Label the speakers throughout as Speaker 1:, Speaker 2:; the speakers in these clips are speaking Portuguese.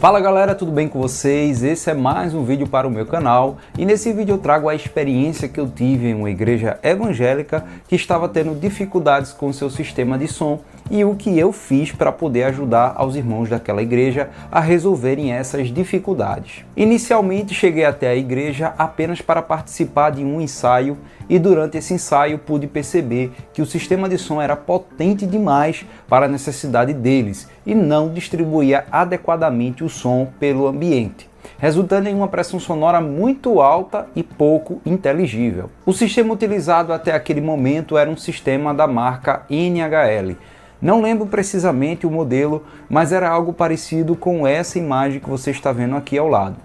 Speaker 1: Fala galera, tudo bem com vocês? Esse é mais um vídeo para o meu canal e nesse vídeo eu trago a experiência que eu tive em uma igreja evangélica que estava tendo dificuldades com seu sistema de som e o que eu fiz para poder ajudar aos irmãos daquela igreja a resolverem essas dificuldades. Inicialmente cheguei até a igreja apenas para participar de um ensaio e durante esse ensaio pude perceber que o sistema de som era potente demais para a necessidade deles e não distribuía adequadamente o som pelo ambiente, resultando em uma pressão sonora muito alta e pouco inteligível. O sistema utilizado até aquele momento era um sistema da marca NHL. Não lembro precisamente o modelo, mas era algo parecido com essa imagem que você está vendo aqui ao lado.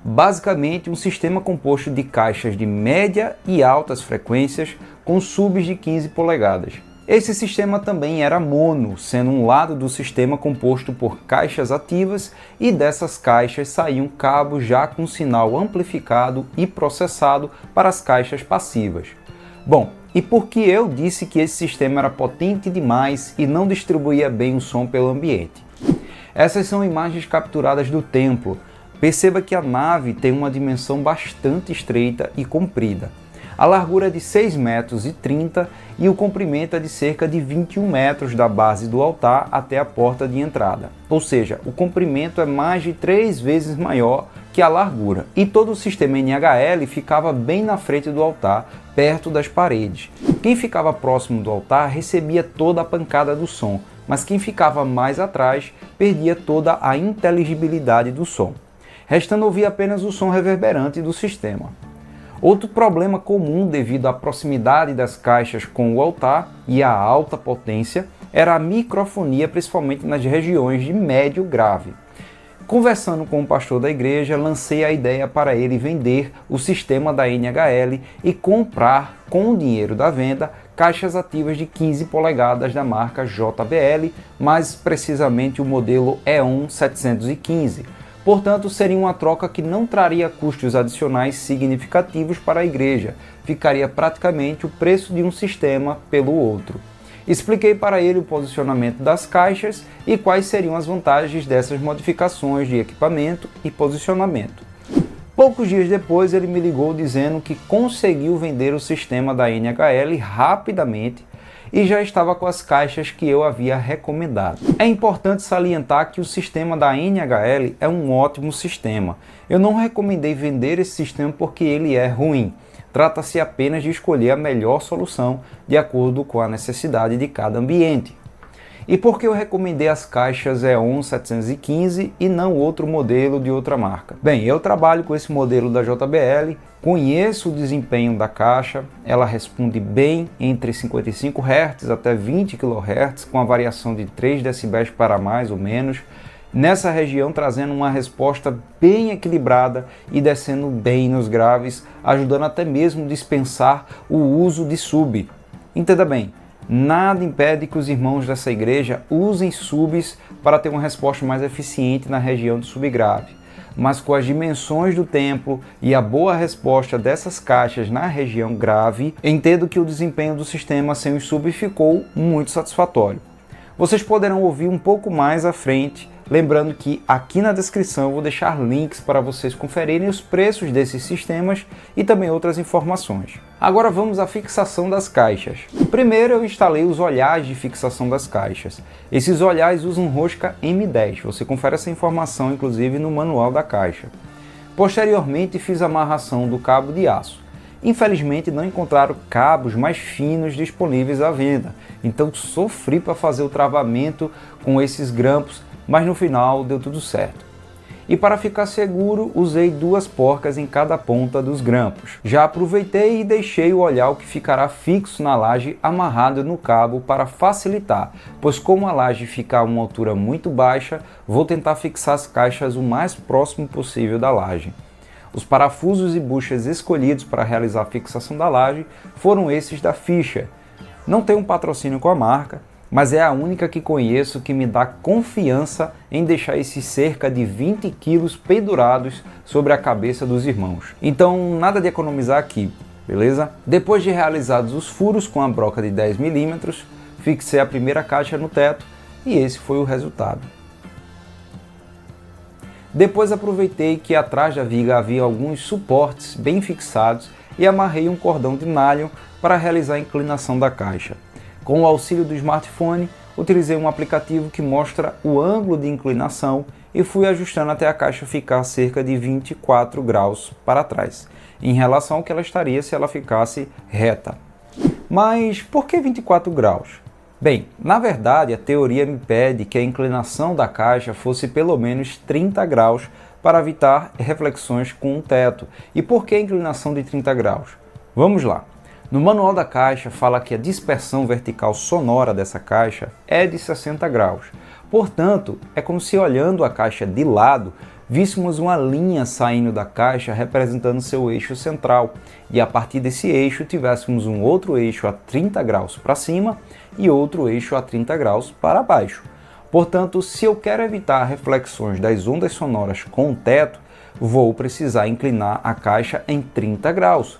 Speaker 1: Basicamente, um sistema composto de caixas de média e altas frequências com subs de 15 polegadas. Esse sistema também era mono, sendo um lado do sistema composto por caixas ativas e dessas caixas saíam cabos já com sinal amplificado e processado para as caixas passivas. Bom, e por que eu disse que esse sistema era potente demais e não distribuía bem o som pelo ambiente? Essas são imagens capturadas do templo. Perceba que a nave tem uma dimensão bastante estreita e comprida. A largura é de 6,30 metros e o comprimento é de cerca de 21 metros da base do altar até a porta de entrada. Ou seja, o comprimento é mais de 3 vezes maior que a largura. E todo o sistema NHL ficava bem na frente do altar, perto das paredes. Quem ficava próximo do altar recebia toda a pancada do som, mas quem ficava mais atrás perdia toda a inteligibilidade do som, restando ouvir apenas o som reverberante do sistema. Outro problema comum devido à proximidade das caixas com o altar e à alta potência era a microfonia, principalmente nas regiões de médio grave. Conversando com o pastor da igreja, lancei a ideia para ele vender o sistema da NHL e comprar, com o dinheiro da venda, caixas ativas de 15 polegadas da marca JBL, mais precisamente o modelo EON 715. Portanto, seria uma troca que não traria custos adicionais significativos para a igreja, ficaria praticamente o preço de um sistema pelo outro. Expliquei para ele o posicionamento das caixas e quais seriam as vantagens dessas modificações de equipamento e posicionamento. Poucos dias depois ele me ligou dizendo que conseguiu vender o sistema da NHL rapidamente e já estava com as caixas que eu havia recomendado. É importante salientar que o sistema da NHL é um ótimo sistema. Eu não recomendei vender esse sistema porque ele é ruim. Trata-se apenas de escolher a melhor solução de acordo com a necessidade de cada ambiente. E por que eu recomendei as caixas EON 715 e não outro modelo de outra marca? Bem, eu trabalho com esse modelo da JBL, conheço o desempenho da caixa, ela responde bem entre 55 Hz até 20 kHz, com a variação de 3 dB para mais ou menos, nessa região trazendo uma resposta bem equilibrada e descendo bem nos graves, ajudando até mesmo a dispensar o uso de sub. Entenda bem, nada impede que os irmãos dessa igreja usem subs para ter uma resposta mais eficiente na região de subgrave. Mas com as dimensões do templo e a boa resposta dessas caixas na região grave, entendo que o desempenho do sistema sem os subs ficou muito satisfatório. Vocês poderão ouvir um pouco mais à frente, lembrando que aqui na descrição eu vou deixar links para vocês conferirem os preços desses sistemas e também outras informações. Agora vamos à fixação das caixas. Primeiro eu instalei os olhares de fixação das caixas. Esses olhares usam rosca M10, você confere essa informação inclusive no manual da caixa. Posteriormente fiz a amarração do cabo de aço. Infelizmente não encontraram cabos mais finos disponíveis à venda, então sofri para fazer o travamento com esses grampos, mas no final deu tudo certo. E para ficar seguro, usei 2 porcas em cada ponta dos grampos. Já aproveitei e deixei o olhar que ficará fixo na laje amarrado no cabo para facilitar, pois como a laje fica a uma altura muito baixa, vou tentar fixar as caixas o mais próximo possível da laje. Os parafusos e buchas escolhidos para realizar a fixação da laje foram esses da Fischer. Não tenho um patrocínio com a marca, mas é a única que conheço que me dá confiança em deixar esses cerca de 20 quilos pendurados sobre a cabeça dos irmãos. Então nada de economizar aqui, beleza? Depois de realizados os furos com a broca de 10 mm, fixei a primeira caixa no teto e esse foi o resultado. Depois aproveitei que atrás da viga havia alguns suportes bem fixados e amarrei um cordão de nylon para realizar a inclinação da caixa. Com o auxílio do smartphone, utilizei um aplicativo que mostra o ângulo de inclinação e fui ajustando até a caixa ficar cerca de 24 graus para trás, em relação ao que ela estaria se ela ficasse reta. Mas por que 24 graus? Bem, na verdade a teoria me pede que a inclinação da caixa fosse pelo menos 30 graus para evitar reflexões com o teto. E por que a inclinação de 30 graus? Vamos lá. No manual da caixa fala que a dispersão vertical sonora dessa caixa é de 60 graus. Portanto, é como se olhando a caixa de lado, víssemos uma linha saindo da caixa representando seu eixo central e a partir desse eixo tivéssemos um outro eixo a 30 graus para cima e outro eixo a 30 graus para baixo. Portanto, se eu quero evitar reflexões das ondas sonoras com o teto, vou precisar inclinar a caixa em 30 graus.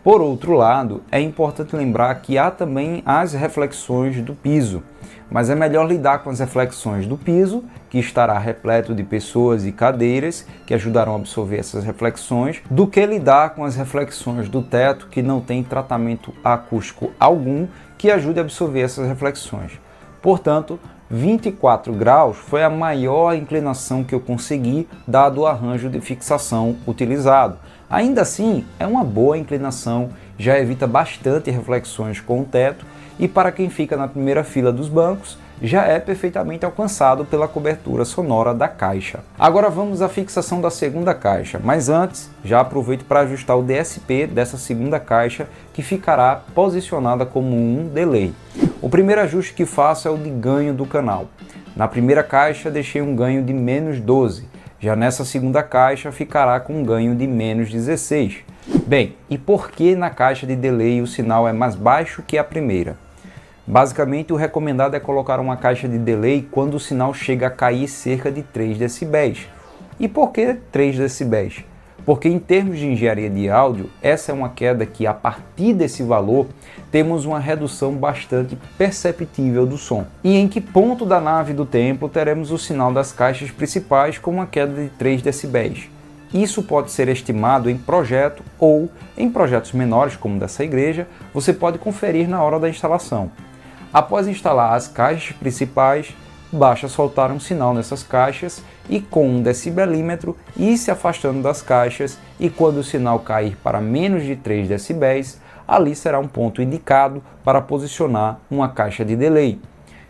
Speaker 1: Por outro lado, é importante lembrar que há também as reflexões do piso, mas é melhor lidar com as reflexões do piso, que estará repleto de pessoas e cadeiras que ajudarão a absorver essas reflexões, do que lidar com as reflexões do teto, que não tem tratamento acústico algum que ajude a absorver essas reflexões. Portanto, 24 graus foi a maior inclinação que eu consegui, dado o arranjo de fixação utilizado. Ainda assim, é uma boa inclinação, já evita bastante reflexões com o teto e para quem fica na primeira fila dos bancos, já é perfeitamente alcançado pela cobertura sonora da caixa. Agora vamos à fixação da segunda caixa, mas antes, já aproveito para ajustar o DSP dessa segunda caixa, que ficará posicionada como um delay. O primeiro ajuste que faço é o de ganho do canal. Na primeira caixa deixei um ganho de menos 12, já nessa segunda caixa ficará com um ganho de menos 16. Bem, e por que na caixa de delay o sinal é mais baixo que a primeira? Basicamente, o recomendado é colocar uma caixa de delay quando o sinal chega a cair cerca de 3 decibéis. E por que 3 decibéis? Porque em termos de engenharia de áudio, essa é uma queda que a partir desse valor temos uma redução bastante perceptível do som. E em que ponto da nave do templo teremos o sinal das caixas principais com uma queda de 3 decibéis? Isso pode ser estimado em projeto ou em projetos menores como dessa igreja, você pode conferir na hora da instalação. Após instalar as caixas principais, basta soltar um sinal nessas caixas e com um decibelímetro ir se afastando das caixas e quando o sinal cair para menos de 3 decibéis, ali será um ponto indicado para posicionar uma caixa de delay.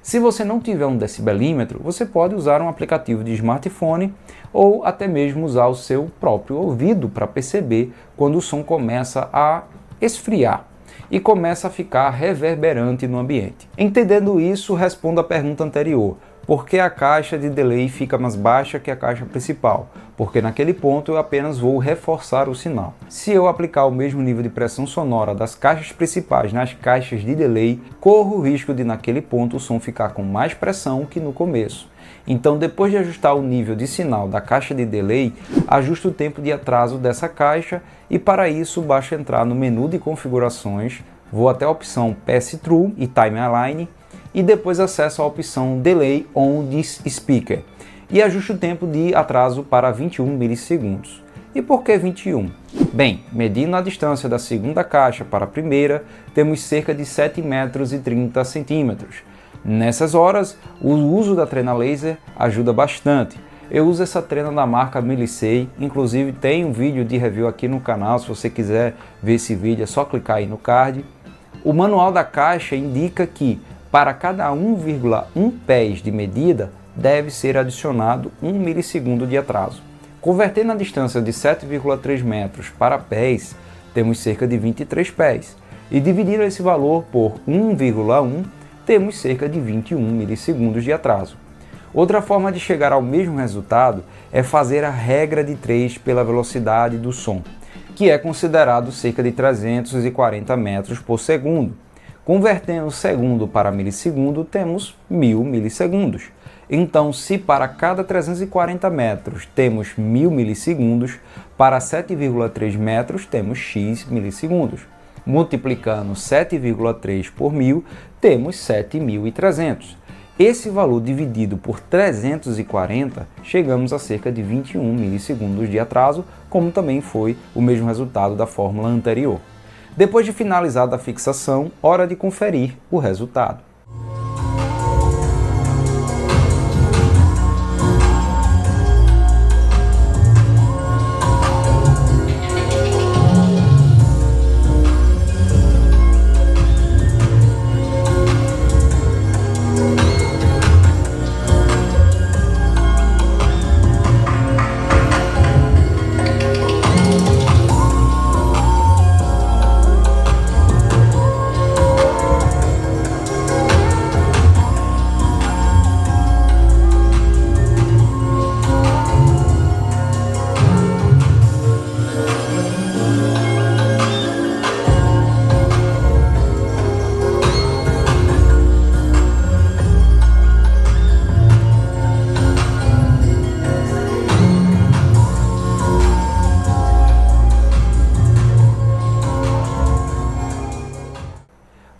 Speaker 1: Se você não tiver um decibelímetro, você pode usar um aplicativo de smartphone ou até mesmo usar o seu próprio ouvido para perceber quando o som começa a esfriar e começa a ficar reverberante no ambiente. Entendendo isso, respondo à pergunta anterior. Por que a caixa de delay fica mais baixa que a caixa principal? Porque naquele ponto eu apenas vou reforçar o sinal. Se eu aplicar o mesmo nível de pressão sonora das caixas principais nas caixas de delay, corro o risco de naquele ponto o som ficar com mais pressão que no começo. Então, depois de ajustar o nível de sinal da caixa de delay, ajusto o tempo de atraso dessa caixa e para isso basta entrar no menu de configurações, vou até a opção Pass-Through e Time Align e depois acesso a opção Delay on this Speaker e ajusto o tempo de atraso para 21 milissegundos. E por que 21? Bem, medindo a distância da segunda caixa para a primeira, temos cerca de 7,30 metros. Nessas horas, o uso da trena laser ajuda bastante. Eu uso essa trena da marca Millisei, inclusive tem um vídeo de review aqui no canal, se você quiser ver esse vídeo é só clicar aí no card. O manual da caixa indica que para cada 1,1 pés de medida deve ser adicionado 1 milissegundo de atraso. Convertendo a distância de 7,3 metros para pés, temos cerca de 23 pés. E dividir esse valor por 1,1, temos cerca de 21 milissegundos de atraso. Outra forma de chegar ao mesmo resultado é fazer a regra de 3 pela velocidade do som, que é considerado cerca de 340 metros por segundo. Convertendo segundo para milissegundo, temos 1000 milissegundos. Então, se para cada 340 metros temos 1000 milissegundos, para 7,3 metros temos x milissegundos. Multiplicando 7,3 por 1000, temos 7.300. Esse valor dividido por 340, chegamos a cerca de 21 milissegundos de atraso, como também foi o mesmo resultado da fórmula anterior. Depois de finalizada a fixação, hora de conferir o resultado.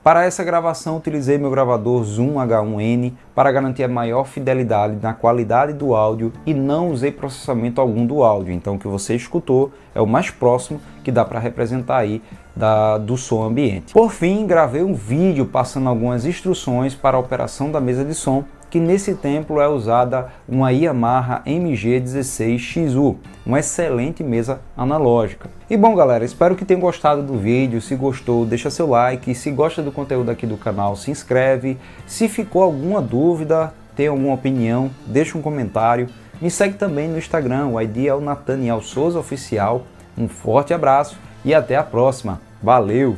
Speaker 1: Para essa gravação utilizei meu gravador Zoom H1N para garantir a maior fidelidade na qualidade do áudio e não usei processamento algum do áudio, então o que você escutou é o mais próximo que dá para representar aí do som ambiente. Por fim, gravei um vídeo passando algumas instruções para a operação da mesa de som, que nesse templo é usada uma Yamaha MG16XU, uma excelente mesa analógica. E bom galera, espero que tenham gostado do vídeo. Se gostou, deixa seu like, se gosta do conteúdo aqui do canal, se inscreve. Se ficou alguma dúvida, tem alguma opinião, deixa um comentário. Me segue também no Instagram, o ID é o Nathaniel Souza Oficial. Um forte abraço e até a próxima. Valeu!